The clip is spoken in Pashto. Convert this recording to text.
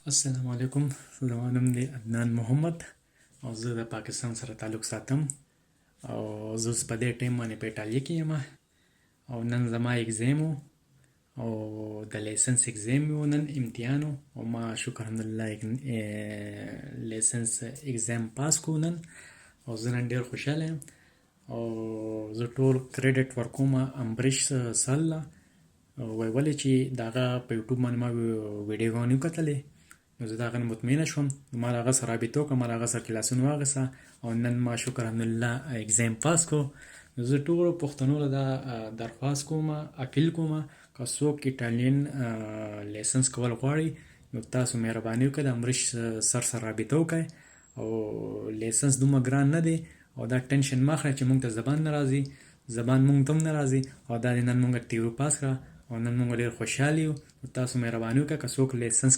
السلام علیکم. زما نوم دی عدنان محمد او زه د پاکستان سره تعلق ساتم او زه اوس په دې ټایم باندې په ایټالیا کې یم او نن زما اګزام و او د لایسنس اګزام مې و نن امتحان و او ما شکر الحمدلله لایسنس اګزام پاس کو نن او زه نن ډېر خوشحاله یم او زه ټول کریډټ ورکوم امبریش سر له ولې چې د هغه په یوټیوب باندې ما ویډیوګانې وکتلې نو زه د هغه نه مطمئنه شوم ما له هغه سره رابطه وکړه ما له هغه سره کلاسونه واخیسته او نن ما شکر الحمدلله اګزام پاس کو نو زه ټولو پښتنو له دا درخواست کوم اپیل کوم که څوک ایټالین لایسنس کول غواړي نو تاسو مهرباني وکړئ د امبریش سر سره رابطه وکړئ او لایسنس دومره ګران نه دی او دا ټینشن مه اخلئ چې موږ ته زبان نه راځي زبان موږ ته هم نه راځي او دا نن موږ تیوري پاس کړه او نن موږ ډېر خوشحال یو تاسو مهرباني وکړئ که څوک لایسنس